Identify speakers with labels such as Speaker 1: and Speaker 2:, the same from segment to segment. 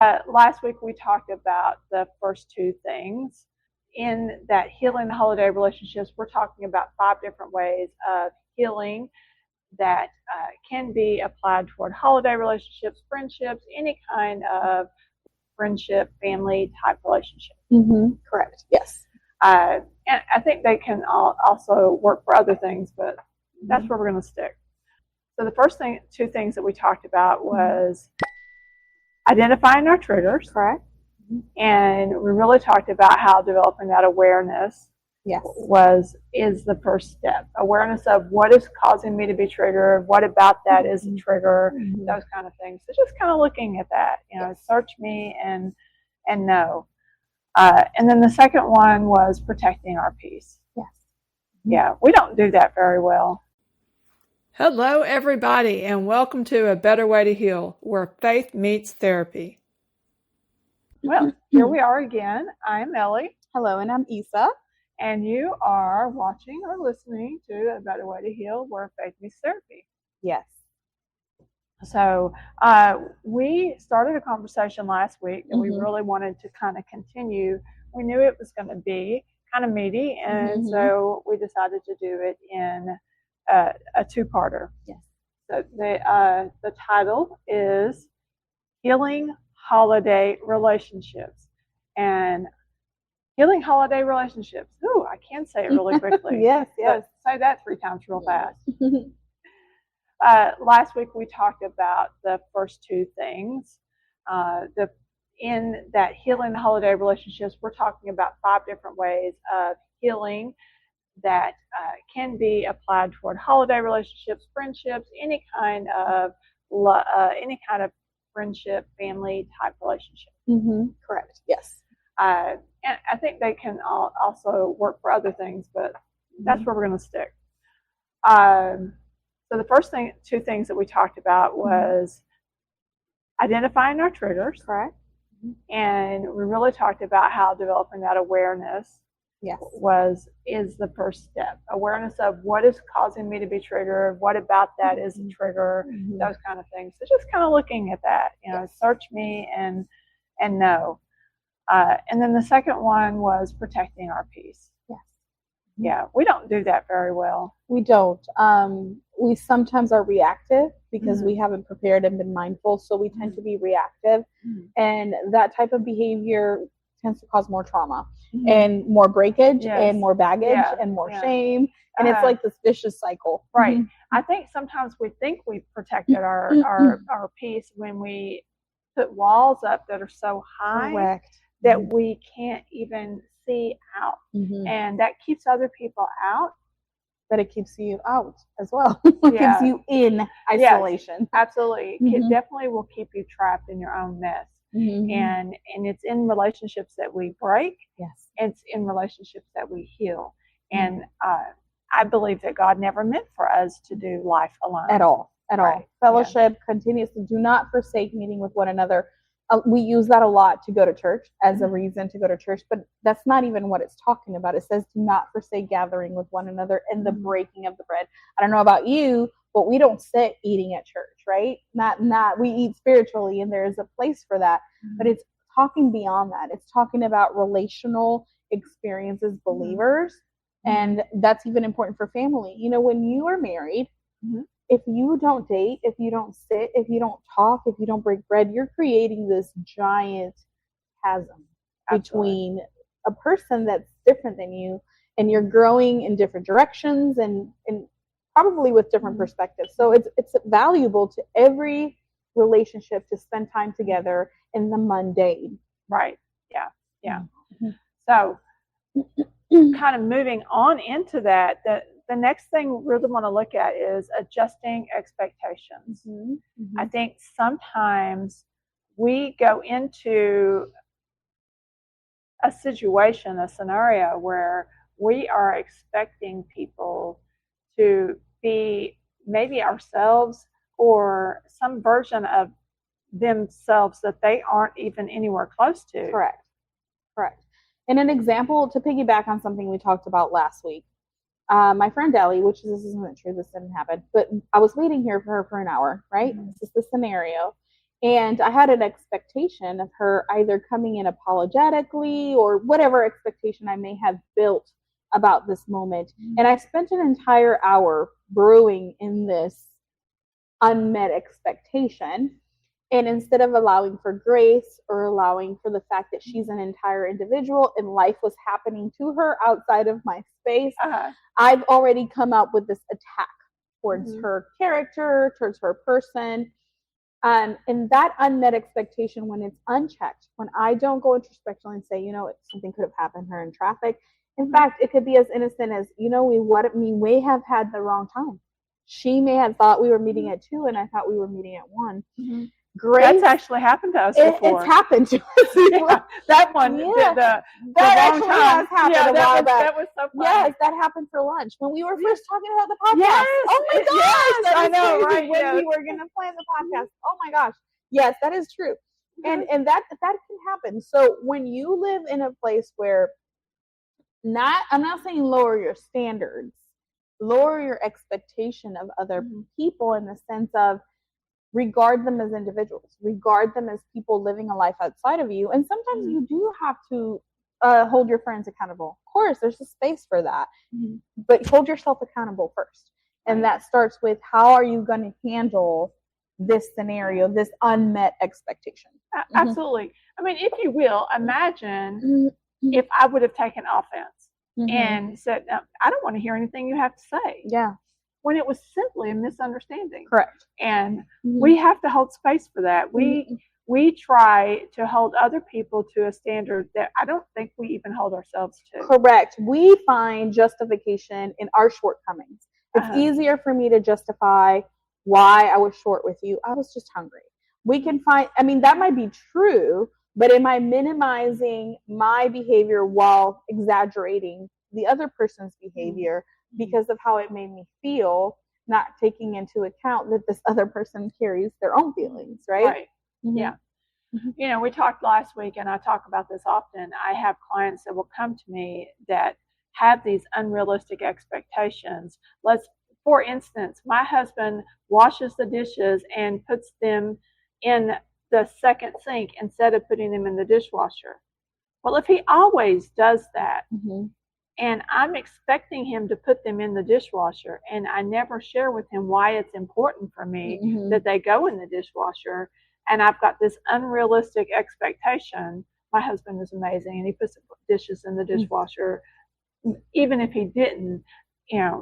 Speaker 1: Last week we talked about the first two things. In that healing the holiday relationships, we're talking about 5 different ways of healing that can be applied toward holiday relationships, friendships, any kind of friendship, family type relationship.
Speaker 2: Correct. Yes.
Speaker 1: And I think they can also work for other things, but that's where we're going to stick. So the first two things that we talked about was identifying our triggers.
Speaker 2: Correct.
Speaker 1: And we really talked about how developing that awareness is the first step. Awareness of what is causing me to be triggered, what about that is a trigger, those kind of things. So just kind of looking at that, search me and know. And then the second one was protecting our peace.
Speaker 2: Yes.
Speaker 1: Yeah, we don't do that very well.
Speaker 3: Hello, everybody, and welcome to A Better Way to Heal, where faith meets therapy.
Speaker 1: Well, here we are again. I'm Elly.
Speaker 2: Hello, and I'm Isa.
Speaker 1: And you are watching or listening to A Better Way to Heal, where faith meets therapy.
Speaker 2: Yes.
Speaker 1: So we started a conversation last week that we really wanted to kind of continue. We knew it was going to be kind of meaty, and so we decided to do it in a two-parter.
Speaker 2: Yes.
Speaker 1: So the title is Healing Holiday Relationships. And healing holiday relationships. Ooh, I can say it really quickly.
Speaker 2: Yes.
Speaker 1: Say that 3 times real fast. Last week we talked about the first two things. In that healing the holiday relationships, we're talking about 5 different ways of healing that can be applied toward holiday relationships, friendships, any kind of friendship, family type relationship.
Speaker 2: Correct. Yes.
Speaker 1: And I think they can also work for other things, but that's where we're going to stick. So the first two things that we talked about was identifying our triggers.
Speaker 2: Correct.
Speaker 1: And we really talked about how developing that awareness is the first step. Awareness of what is causing me to be triggered, what about that is a trigger, those kind of things. So just kind of looking at that, search me and know. And then the second one was protecting our peace.
Speaker 2: Yes.
Speaker 1: Yeah, we don't do that very well.
Speaker 2: We don't. We sometimes are reactive because we haven't prepared and been mindful, so we tend to be reactive. And that type of behavior tends to cause more trauma and more breakage and more baggage and more shame. And it's like this vicious cycle.
Speaker 1: Right. I think sometimes we think we've protected our peace when we put walls up that are so high that we can't even see out. And that keeps other people out.
Speaker 2: But it keeps you out as well. It keeps you in isolation.
Speaker 1: Yes, absolutely. It definitely will keep you trapped in your own mess. And it's in relationships that we break.
Speaker 2: Yes.
Speaker 1: It's in relationships that we heal. And I believe that God never meant for us to do life alone.
Speaker 2: At all. Fellowship continues to do not forsake meeting with one another. We use that a lot to go to church as a reason to go to church, but that's not even what it's talking about. It says do not forsake gathering with one another and the breaking of the bread. I don't know about you, but we don't sit eating at church, right? Not we eat spiritually, and there is a place for that, but it's talking beyond that. It's talking about relational experiences, believers, and that's even important for family. When you are married, if you don't date, if you don't sit, if you don't talk, if you don't break bread, you're creating this giant chasm between a person that's different than you, and you're growing in different directions and probably with different perspectives. So it's valuable to every relationship to spend time together in the mundane.
Speaker 1: Right. Yeah. So kind of moving on into that, the next thing we really want to look at is adjusting expectations. I think sometimes we go into a situation, a scenario where we are expecting people to be maybe ourselves or some version of themselves that they aren't even anywhere close to.
Speaker 2: Correct. And an example to piggyback on something we talked about last week. My friend Elly, this isn't true, this didn't happen, but I was waiting here for her for an hour, right? This is the scenario. And I had an expectation of her either coming in apologetically or whatever expectation I may have built about this moment. And I spent an entire hour brewing in this unmet expectation. And instead of allowing for grace or allowing for the fact that she's an entire individual and life was happening to her outside of my space, I've already come up with this attack towards her character, towards her person. And that unmet expectation, when it's unchecked, when I don't go introspective and say, something could have happened to her in traffic. In fact, it could be as innocent as, we may have had the wrong time. She may have thought we were meeting at 2 and I thought we were meeting at 1.
Speaker 1: Grace, that's actually happened to us before.
Speaker 2: It's happened to us.
Speaker 1: Yeah, that one.
Speaker 2: Yeah.
Speaker 1: That
Speaker 2: actually has happened a while back.
Speaker 1: That was so funny.
Speaker 2: Yes, that happened for lunch when we were first talking about the podcast.
Speaker 1: Yes.
Speaker 2: Oh my gosh,
Speaker 1: yes, I know,
Speaker 2: crazy.
Speaker 1: right?
Speaker 2: When we were going to plan the podcast. Oh my gosh. Yes, that is true. And that can happen. So when you live in a place where I'm not saying lower your standards, lower your expectation of other people in the sense of regard them as individuals, regard them as people living a life outside of you. And sometimes you do have to hold your friends accountable. Of course, there's a space for that, but hold yourself accountable first. And that starts with, how are you going to handle this scenario, this unmet expectation?
Speaker 1: Absolutely. I mean, if you will, imagine if I would have taken offense and said, I don't want to hear anything you have to say.
Speaker 2: Yeah.
Speaker 1: When it was simply a misunderstanding.
Speaker 2: Correct.
Speaker 1: And we have to hold space for that. We try to hold other people to a standard that I don't think we even hold ourselves to.
Speaker 2: Correct. We find justification in our shortcomings. It's easier for me to justify why I was short with you. I was just hungry. We can find, that might be true, but am I minimizing my behavior while exaggerating the other person's behavior because of how it made me feel, not taking into account that this other person carries their own feelings, right?
Speaker 1: Yeah. We talked last week, and I talk about this often. I have clients that will come to me that have these unrealistic expectations. For instance, my husband washes the dishes and puts them in the second sink instead of putting them in the dishwasher. Well, if he always does that, and I'm expecting him to put them in the dishwasher, and I never share with him why it's important for me that they go in the dishwasher, and I've got this unrealistic expectation. My husband is amazing, and he puts the dishes in the dishwasher. Even if he didn't,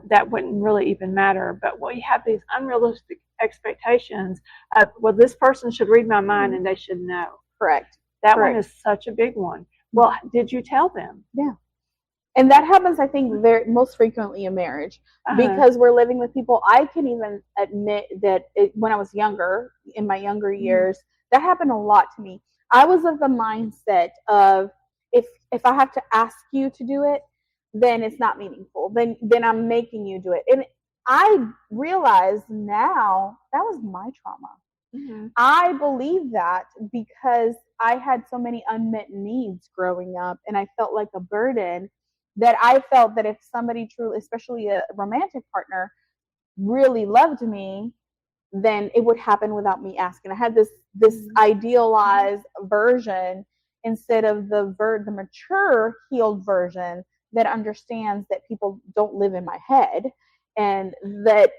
Speaker 1: that wouldn't really even matter. But we have these unrealistic expectations of, well, this person should read my mind and they should know.
Speaker 2: Correct.
Speaker 1: That one is such a big one. Well, did you tell them?
Speaker 2: Yeah. And that happens, I think, most frequently in marriage because we're living with people. I can even admit that when I was younger, in my younger years, that happened a lot to me. I was of the mindset of, if I have to ask you to do it, then it's not meaningful. Then I'm making you do it. And I realize now that was my trauma. I believe that because I had so many unmet needs growing up, and I felt like a burden, that I felt that if somebody truly, especially a romantic partner, really loved me, then it would happen without me asking. I had this idealized version instead of the mature, healed version that understands that people don't live in my head, and that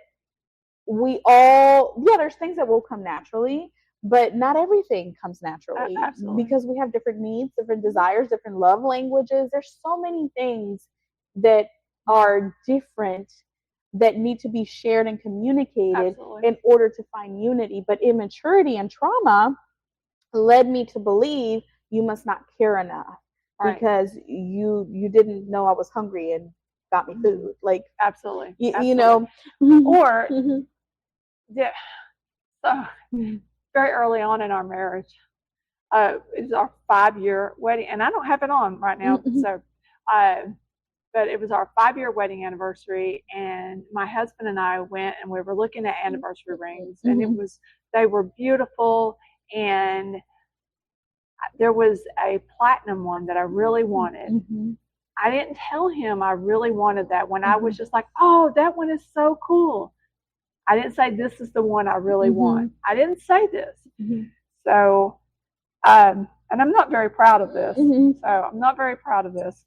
Speaker 2: there's things that will come naturally, but not everything comes naturally because we have different needs, different desires, different love languages. There's so many things that are different that need to be shared and communicated in order to find unity. But immaturity and trauma led me to believe you must not care enough because you didn't know I was hungry and got me food. Like you know,
Speaker 1: or very early on in our marriage, it was our 5-year wedding, and I don't have it on right now, but it was our 5-year wedding anniversary, and my husband and I went and we were looking at anniversary rings, and they were beautiful, and there was a platinum one that I really wanted. I didn't tell him I really wanted that one. I was just like, oh, that one is so cool. I didn't say this is the one I really want. I didn't say this. So, and I'm not very proud of this.
Speaker 2: Mhm.
Speaker 1: So I'm not very proud of this.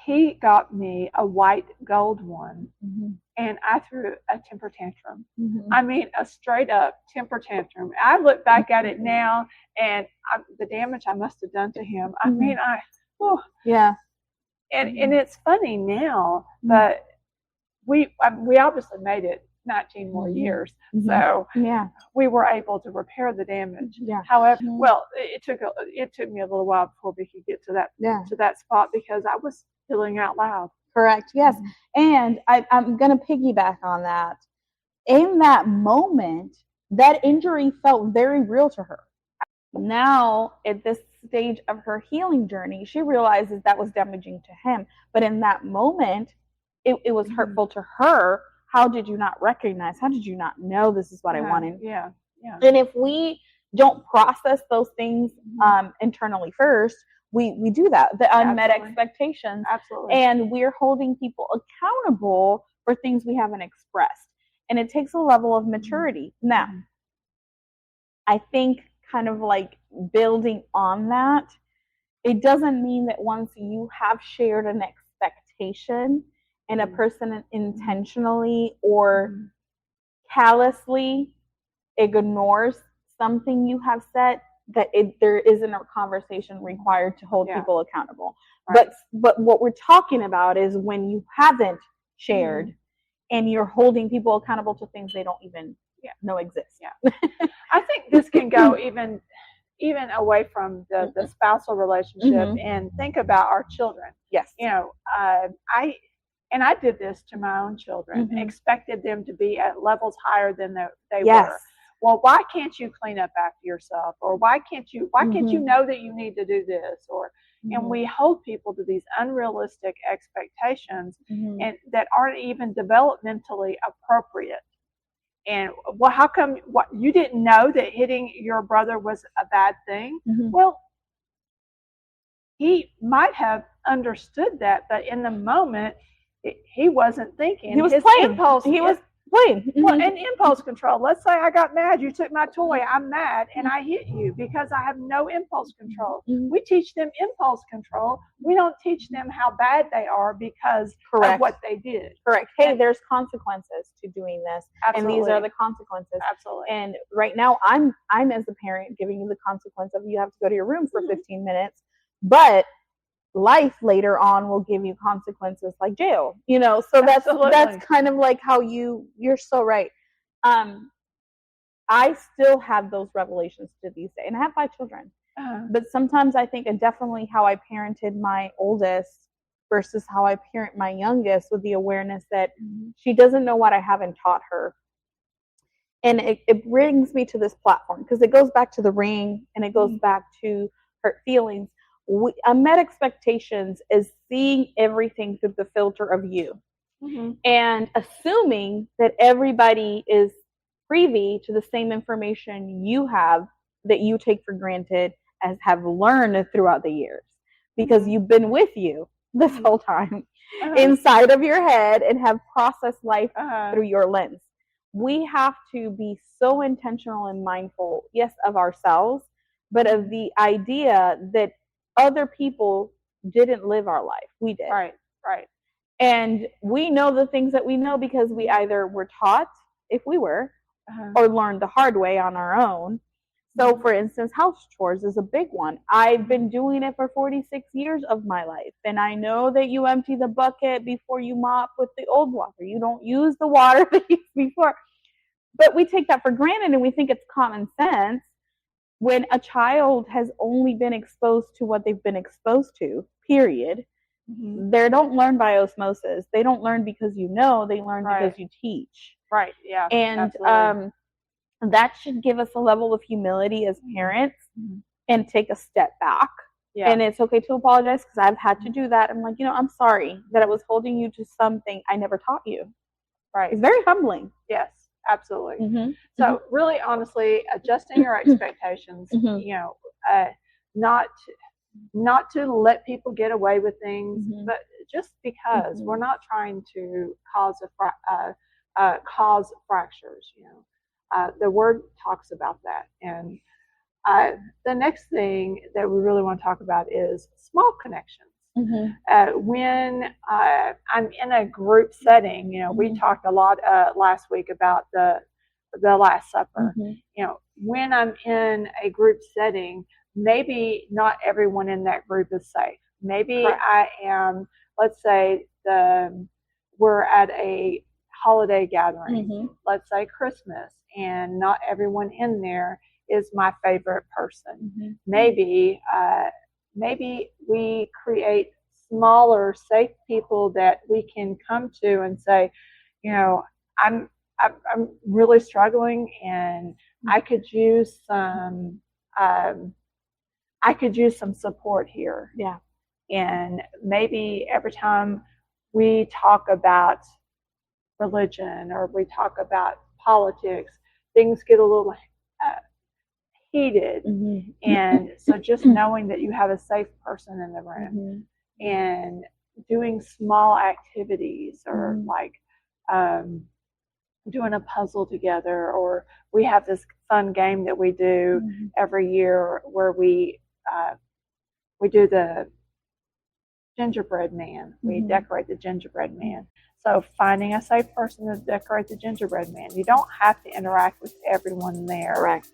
Speaker 1: He got me a white gold one,
Speaker 2: Mhm.
Speaker 1: and I threw a temper tantrum.
Speaker 2: Mhm.
Speaker 1: I mean, a straight up temper tantrum. I look back at it now, and the damage I must have done to him. I mean,
Speaker 2: Yeah.
Speaker 1: and it's funny now, but we obviously made it 19 more years, so
Speaker 2: Yeah.
Speaker 1: we were able to repair the damage.
Speaker 2: Yeah.
Speaker 1: However, well, it took me a little while before we could get to that spot because I was feeling out loud.
Speaker 2: Correct. Yes. And I'm going to piggyback on that. In that moment, that injury felt very real to her. Now, at this stage of her healing journey, she realizes that was damaging to him. But in that moment, it was hurtful to her. How did you not recognize? How did you not know this is what I wanted?
Speaker 1: Yeah.
Speaker 2: And if we don't process those things internally first, we do that. The unmet expectations.
Speaker 1: Absolutely.
Speaker 2: And we're holding people accountable for things we haven't expressed. And it takes a level of maturity. Now, I think kind of like building on that, it doesn't mean that once you have shared an expectation and a person intentionally or callously ignores something you have said, that there isn't a conversation required to hold people accountable. Right. But what we're talking about is when you haven't shared and you're holding people accountable to things they don't even know exist.
Speaker 1: Yeah. I think this can go even away from the spousal relationship and think about our children.
Speaker 2: Yes.
Speaker 1: You know, I did this to my own children, expected them to be at levels higher than they were. Well, why can't you clean up after yourself? Or why can't you know that you need to do this? Or and we hold people to these unrealistic expectations and that aren't even developmentally appropriate. And well, how come you didn't know that hitting your brother was a bad thing? Well, he might have understood that, but in the moment, he wasn't thinking.
Speaker 2: He was
Speaker 1: His
Speaker 2: playing.
Speaker 1: Impulse,
Speaker 2: he was playing.
Speaker 1: Well, and impulse control. Let's say I got mad. You took my toy. I'm mad, and I hit you because I have no impulse control. We teach them impulse control. We don't teach them how bad they are because of what they did.
Speaker 2: Correct. Hey, there's consequences to doing this, and these are the consequences.
Speaker 1: Absolutely.
Speaker 2: And right now, I'm as a parent giving you the consequence of you have to go to your room for 15 minutes, but life later on will give you consequences like jail, so that's kind of like how you're so right. I still have those revelations to this day, and I have 5 children, but sometimes I think definitely how I parented my oldest versus how I parent my youngest, with the awareness that she doesn't know what I haven't taught her. And it brings me to this platform because it goes back to the ring and it goes back to hurt feelings. Unmet expectations is seeing everything through the filter of you and assuming that everybody is privy to the same information you have that you take for granted as have learned throughout the years because you've been with you this whole time inside of your head and have processed life through your lens. We have to be so intentional and mindful, yes, of ourselves, but of the idea that other people didn't live our life. We did.
Speaker 1: Right.
Speaker 2: And we know the things that we know because we either were taught, if we were, or learned the hard way on our own. So, for instance, house chores is a big one. I've been doing it for 46 years of my life. And I know that you empty the bucket before you mop with the old water. You don't use the water that you used before. But we take that for granted and we think it's common sense. When a child has only been exposed to what they've been exposed to, period, they don't learn by osmosis. They don't learn because they learn because you teach.
Speaker 1: Right, yeah.
Speaker 2: And that should give us a level of humility as parents and take a step back. Yeah. And it's okay to apologize because I've had to do that. I'm like, I'm sorry that I was holding you to something I never taught you.
Speaker 1: Right.
Speaker 2: It's very humbling.
Speaker 1: Yes. Absolutely. So really, honestly, adjusting your expectations, not to let people get away with things, but just because we're not trying to cause cause fractures, The Word talks about that. And the next thing that we really want to talk about is small connections. When I'm in a group setting, we talked a lot last week about the Last Supper. When I'm in a group setting, maybe not everyone in that group is safe. Maybe Correct. I am, let's say we're at a holiday gathering, let's say Christmas, and not everyone in there is my favorite person. Maybe we create smaller, safe people that we can come to and say, I'm really struggling, and I could use some support here.
Speaker 2: Yeah.
Speaker 1: And maybe every time we talk about religion or we talk about politics, things get a little heated. And so just knowing that you have a safe person in the room and doing small activities, or like doing a puzzle together, or we have this fun game that we do every year where we do the gingerbread man. We decorate the gingerbread man. So finding a safe person to decorate the gingerbread man. You don't have to interact with everyone there.
Speaker 2: Correct.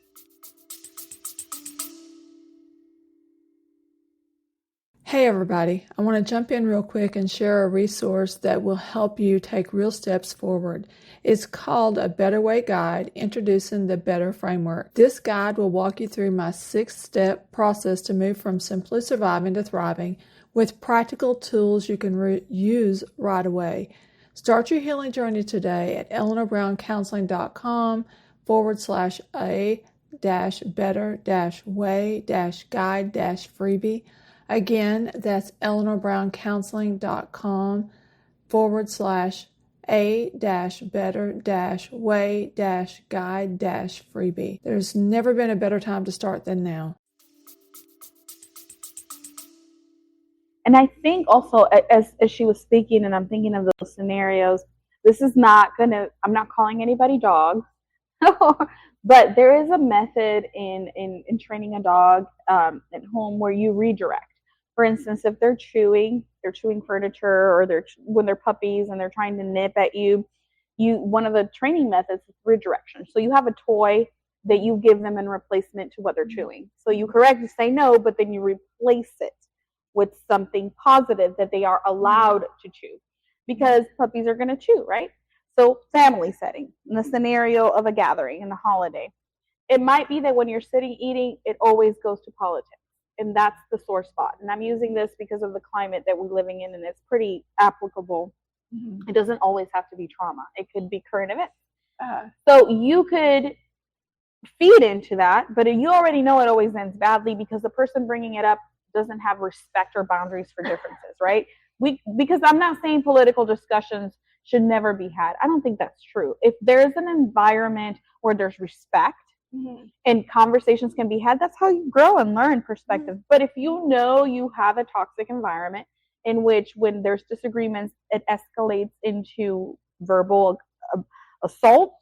Speaker 3: Hey everybody, I want to jump in real quick and share a resource that will help you take real steps forward. It's called A Better Way Guide, Introducing the Better Framework. This guide will walk you through my 6-step process to move from simply surviving to thriving, with practical tools you can use right away. Start your healing journey today at eleanorbrowncounsling.com/a-better-way-guide-freebie. Again, that's eleanorbrowncounsling.com/a-better-way-guide-freebie. There's never been a better time to start than now.
Speaker 2: And I think also, as she was speaking, and I'm thinking of those scenarios, this is not I'm not calling anybody dogs, but there is a method in training a dog at home where you redirect. For instance, if they're chewing furniture, or when they're puppies and they're trying to nip at you, one of the training methods is redirection. So you have a toy that you give them in replacement to what they're chewing. So you correct, you say no, but then you replace it with something positive that they are allowed to chew, because puppies are going to chew, right? So family setting, in the scenario of a gathering, in the holiday, it might be that when you're sitting eating, it always goes to politics, and that's the sore spot. And I'm using this because of the climate that we're living in, and it's pretty applicable. It doesn't always have to be trauma. It could be current events. So you could feed into that, but you already know it always ends badly because the person bringing it up doesn't have respect or boundaries for differences, right? Because I'm not saying political discussions should never be had. I don't think that's true. If there's an environment where there's respect and conversations can be had, that's how you grow and learn perspective. But if you know you have a toxic environment in which, when there's disagreements, it escalates into verbal assault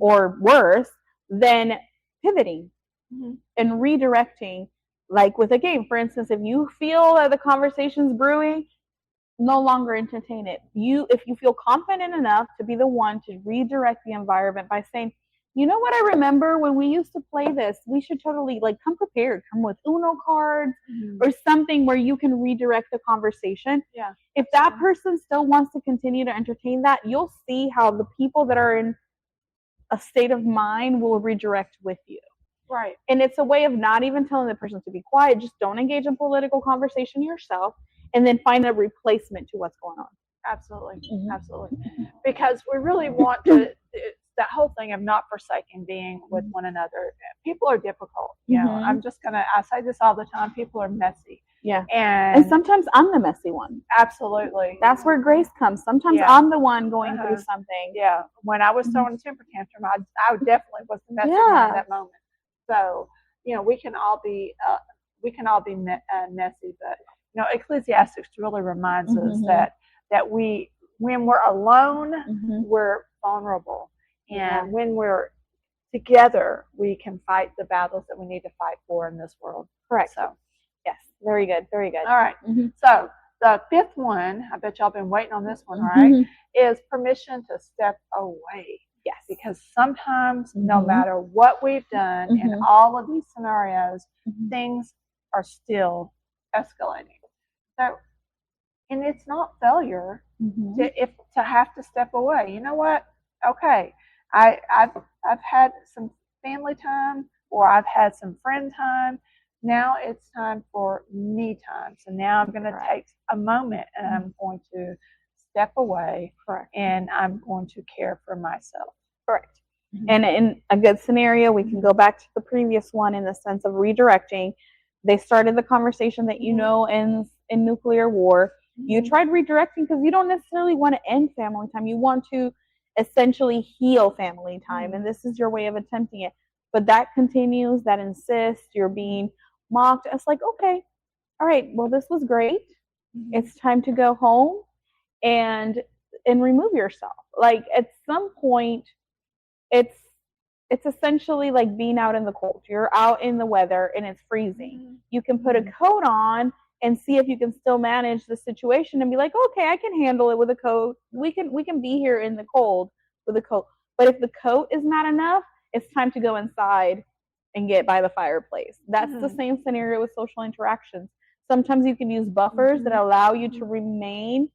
Speaker 2: or worse, then pivoting and redirecting. Like with a game, for instance, if you feel that the conversation's brewing, no longer entertain it. If you feel confident enough to be the one to redirect the environment by saying, you know what, I remember when we used to play this, we should totally come prepared, come with Uno cards or something where you can redirect the conversation.
Speaker 1: Yeah.
Speaker 2: If that person still wants to continue to entertain that, you'll see how the people that are in a state of mind will redirect with you.
Speaker 1: Right.
Speaker 2: And it's a way of not even telling the person to be quiet. Just don't engage in political conversation yourself, and then find a replacement to what's going on.
Speaker 1: Absolutely. Absolutely. Because we really want to, that whole thing of not forsaking being with one another. People are difficult. I say this all the time. People are messy.
Speaker 2: Yeah.
Speaker 1: And
Speaker 2: sometimes I'm the messy one.
Speaker 1: Absolutely.
Speaker 2: That's where grace comes. Sometimes I'm the one going through something.
Speaker 1: Yeah. When I was throwing a temper tantrum, I definitely was the messy one at that moment. So, we can all be messy, but Ecclesiastes really reminds us that when we're alone, we're vulnerable, and when we're together we can fight the battles that we need to fight for in this world.
Speaker 2: Correct.
Speaker 1: So,
Speaker 2: yes, very good, very good.
Speaker 1: All right. So the fifth one, I bet y'all been waiting on this one, right? Is permission to step away.
Speaker 2: Yes.
Speaker 1: Because sometimes, no matter what we've done in all of these scenarios, things are still escalating. So, and it's not failure to have to step away. You know what? Okay, I've had some family time, or I've had some friend time. Now it's time for me time. So now I'm going to take a moment and I'm going to step away.
Speaker 2: Correct.
Speaker 1: And I'm going to care for myself.
Speaker 2: Correct. And in a good scenario, we can go back to the previous one in the sense of redirecting. They started the conversation that ends in nuclear war. You tried redirecting because you don't necessarily want to end family time. You want to essentially heal family time, and this is your way of attempting it. But that continues, that insists, you're being mocked. It's like, okay, all right, well, this was great. It's time to go home and remove yourself. Like at some point, it's essentially like being out in the cold. You're out in the weather and it's freezing. You can put a coat on and see if you can still manage the situation and be like, okay, I can handle it with a coat. We can be here in the cold with a coat. But if the coat is not enough, it's time to go inside and get by the fireplace. That's the same scenario with social interactions. Sometimes you can use buffers that allow you to remain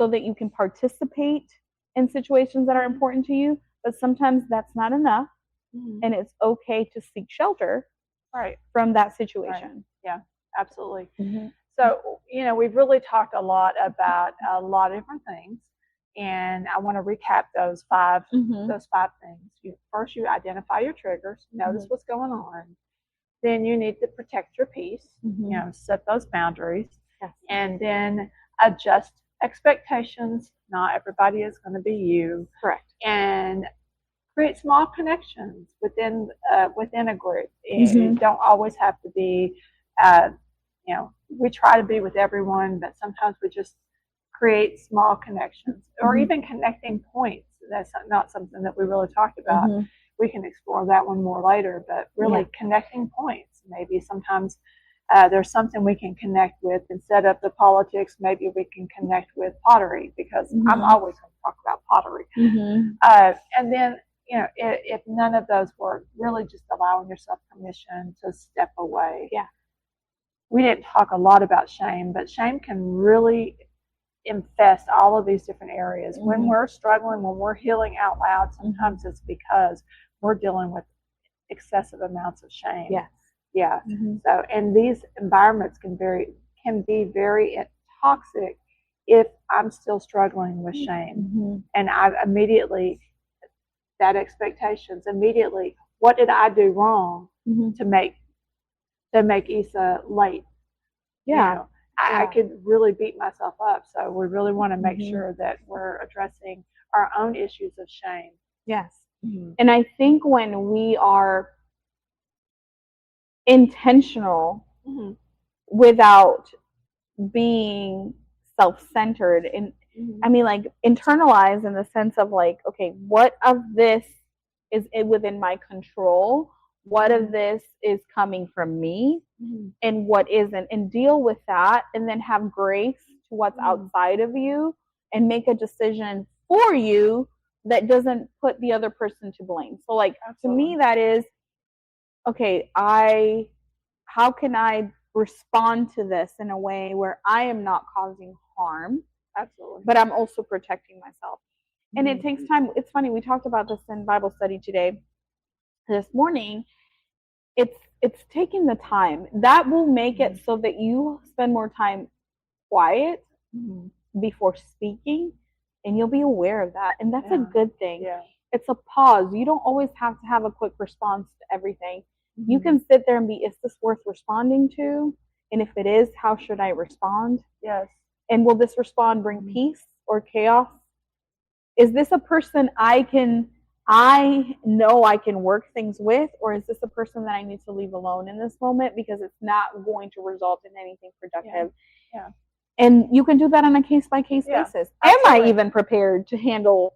Speaker 2: so that you can participate in situations that are important to you. But sometimes that's not enough, and it's okay to seek shelter from that situation.
Speaker 1: Yeah, absolutely. So, we've really talked a lot about a lot of different things, and I want to recap those five things. First, you identify your triggers, notice what's going on. Then you need to protect your peace, set those boundaries, and then adjust expectations. Not everybody is going to be you.
Speaker 2: Correct.
Speaker 1: And create small connections within a group. You don't always have to be, we try to be with everyone, but sometimes we just create small connections, or even connecting points. That's not something that we really talked about. We can explore that one more later, but really connecting points. Maybe sometimes there's something we can connect with instead of the politics. Maybe we can connect with pottery, because I'm always going to talk about pottery. And then, if none of those work, really just allowing yourself permission to step away.
Speaker 2: Yeah.
Speaker 1: We didn't talk a lot about shame, but shame can really infest all of these different areas. When we're struggling, when we're healing out loud, sometimes it's because we're dealing with excessive amounts of shame.
Speaker 2: Yes.
Speaker 1: Yeah. So, and these environments can be very toxic if I'm still struggling with shame. And I've immediately, that expectations, immediately, what did I do wrong to make Isa late?
Speaker 2: Yeah.
Speaker 1: I could really beat myself up. So we really want to make sure that we're addressing our own issues of shame.
Speaker 2: Yes. And I think when we are intentional without being self-centered, and I mean, like, internalized in the sense of like, okay, what of this is within my control? What of this is coming from me, and what isn't? And deal with that, and then have grace to what's outside of you, and make a decision for you that doesn't put the other person to blame. So, like, to me, that is, okay, how can I respond to this in a way where I am not causing harm?
Speaker 1: Absolutely.
Speaker 2: But I'm also protecting myself. And it takes time. It's funny, we talked about this in Bible study this morning. It's taking the time. That will make it so that you spend more time quiet before speaking, and you'll be aware of that. And that's a good thing.
Speaker 1: Yeah.
Speaker 2: It's a pause. You don't always have to have a quick response to everything. You can sit there and be, is this worth responding to? And if it is, how should I respond?
Speaker 1: Yes.
Speaker 2: And will this respond bring peace or chaos? Is this a person I know I can work things with, or is this a person that I need to leave alone in this moment because it's not going to result in anything productive?
Speaker 1: Yeah.
Speaker 2: And you can do that on a case-by-case basis.
Speaker 1: Absolutely.
Speaker 2: Am I even prepared to handle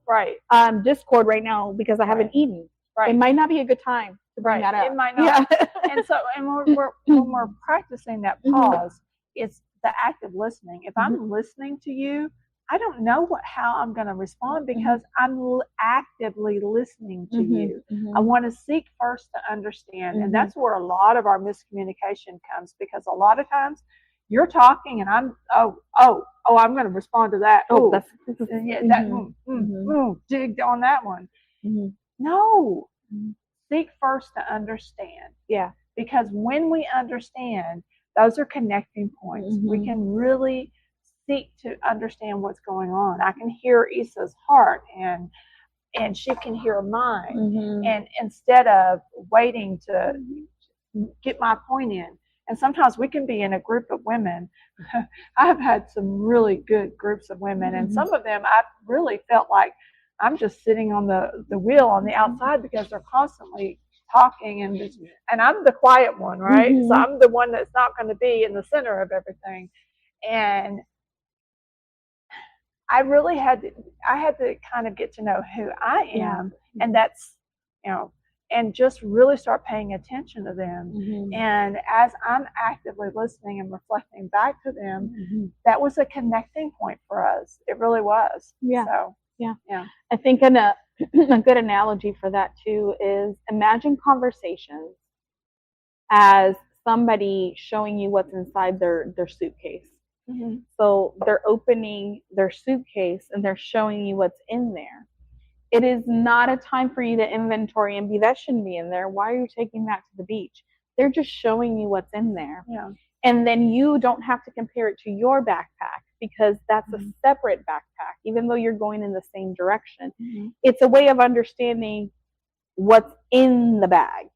Speaker 2: discord right now because I haven't eaten?
Speaker 1: Right.
Speaker 2: It might not be a good time to bring that up.
Speaker 1: It might not.
Speaker 2: Yeah.
Speaker 1: And so, and when we're practicing that pause, it's the act of listening. If I'm listening to you, I don't know how I'm going to respond because I'm actively listening to you. I want to seek first to understand. And that's where a lot of our miscommunication comes, because a lot of times you're talking and I'm, I'm going to respond to that.
Speaker 2: Oh,
Speaker 1: that's digged on that one. No, seek first to understand.
Speaker 2: Yeah.
Speaker 1: Because when we understand, those are connecting points. We can really seek to understand what's going on. I can hear Isa's heart, and she can hear mine. And instead of waiting to get my point in, and sometimes we can be in a group of women. I've had some really good groups of women, and some of them I really felt like I'm just sitting on the wheel on the outside, because they're constantly talking, and I'm the quiet one, right? So I'm the one that's not going to be in the center of everything. And I really had to kind of get to know who I am, and that's, and just really start paying attention to them. And as I'm actively listening and reflecting back to them, that was a connecting point for us. It really was.
Speaker 2: Yeah.
Speaker 1: So,
Speaker 2: yeah. I think a good analogy for that too is, imagine conversations as somebody showing you what's inside their suitcase. So they're opening their suitcase and they're showing you what's in there. It is not a time for you to inventory and be, that shouldn't be in there. Why are you taking that to the beach? They're just showing you what's in there.
Speaker 1: Yeah.
Speaker 2: And then you don't have to compare it to your backpack, because that's a separate backpack, even though you're going in the same direction. It's a way of understanding what's in the bag.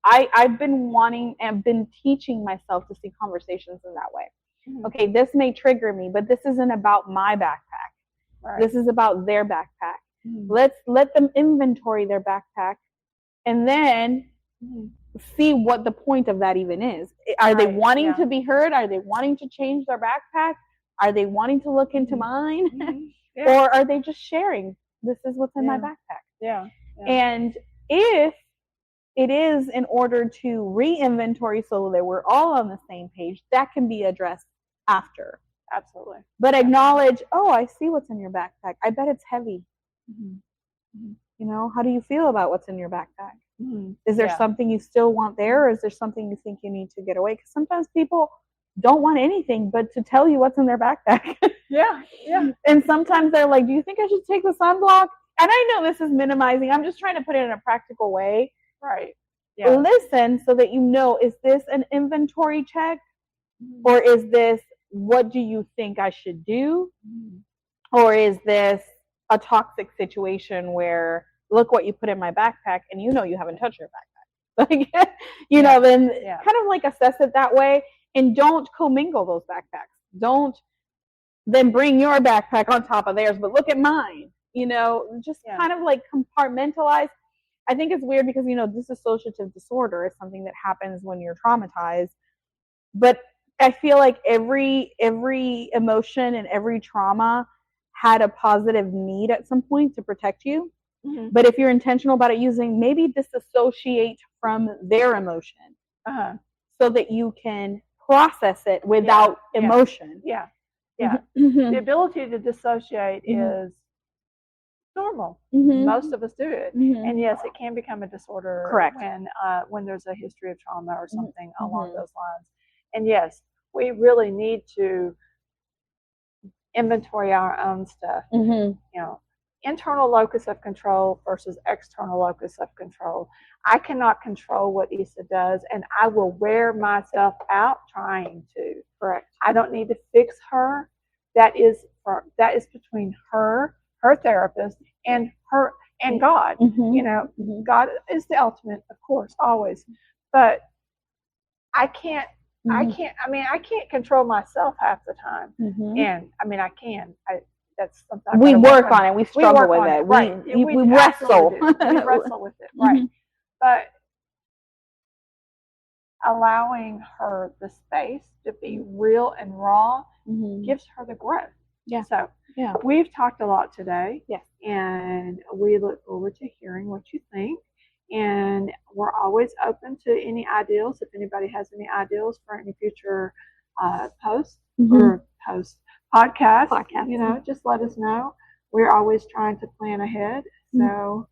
Speaker 2: I've been teaching myself to see conversations in that way. Okay, this may trigger me, but this isn't about my backpack. Right. This is about their backpack. Let's let them inventory their backpack, and then see what the point of that even is. Are they wanting to be heard? Are they wanting to change their backpack? Are they wanting to look into mine? Or are they just sharing, this is what's in my backpack? And if it is in order to re-inventory so that we're all on the same page, that can be addressed after.
Speaker 1: Absolutely.
Speaker 2: But acknowledge, oh, I see what's in your backpack. I bet it's heavy. How do you feel about what's in your backpack? Is there something you still want there, or is there something you think you need to get away? Because sometimes people don't want anything but to tell you what's in their backpack. And sometimes they're like, do you think I should take the sunblock? And I know this is minimizing. I'm just trying to put it in a practical way.
Speaker 1: Right.
Speaker 2: Yeah. Listen so that you know, is this an inventory check? Or is this, what do you think I should do? Or is this a toxic situation where, look what you put in my backpack, and you haven't touched your backpack. Then kind of like assess it that way, and don't commingle those backpacks. Don't then bring your backpack on top of theirs, but look at mine. Just kind of like compartmentalize. I think it's weird because, dissociative disorder is something that happens when you're traumatized. But I feel like every emotion and every trauma had a positive need at some point to protect you. But if you're intentional about it, maybe disassociate from their emotion so that you can process it without emotion.
Speaker 1: The ability to dissociate is normal. Most of us do it. And yes, it can become a disorder.
Speaker 2: Correct.
Speaker 1: When there's a history of trauma or something along those lines. And yes, we really need to inventory our own stuff. Internal locus of control versus external locus of control. I cannot control what Isa does, and I will wear myself out trying to.
Speaker 2: Correct.
Speaker 1: I don't need to fix her. That is between her therapist, and her and God. God is the ultimate, of course, always. But I can't control myself half the time. And I can. That's something
Speaker 2: we work on it. We struggle with it.
Speaker 1: Right.
Speaker 2: We wrestle.
Speaker 1: We wrestle with it. Right. But allowing her the space to be real and raw gives her the growth.
Speaker 2: Yeah.
Speaker 1: So we've talked a lot today.
Speaker 2: Yeah.
Speaker 1: And we look forward to hearing what you think. And we're always open to any ideas. If anybody has any ideas for any future posts or podcasts, just let us know. We're always trying to plan ahead. So,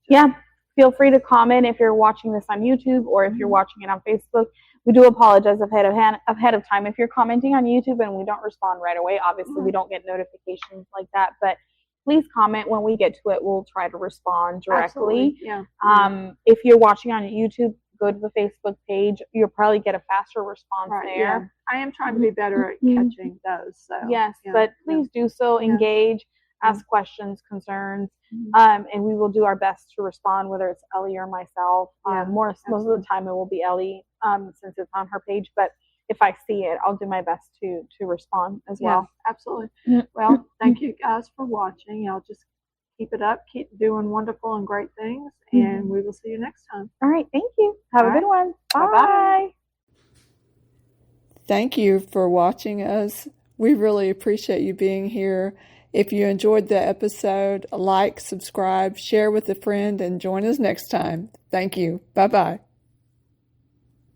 Speaker 2: yeah, feel free to comment if you're watching this on YouTube or if you're watching it on Facebook. We do apologize ahead of time if you're commenting on YouTube and we don't respond right away. Obviously, we don't get notifications like that, but please comment. When we get to it, we'll try to respond directly.
Speaker 1: Absolutely. Yeah.
Speaker 2: If you're watching on YouTube, go to the Facebook page. You'll probably get a faster response there.
Speaker 1: Yeah. I am trying to be better at catching those. So
Speaker 2: yes, but please do so. Engage, ask questions, concerns, and we will do our best to respond, whether it's Elly or myself. Most of the time it will be Elly, since it's on her page, but if I see it, I'll do my best to respond as well.
Speaker 1: Absolutely. Well, thank you guys for watching. I'll just keep it up, keep doing wonderful and great things, and we will see you next time.
Speaker 2: All right, thank you. Have a good one. Bye.
Speaker 1: Bye-bye.
Speaker 3: Thank you for watching us. We really appreciate you being here. If you enjoyed the episode, like, subscribe, share with a friend, and join us next time. Thank you. Bye-bye.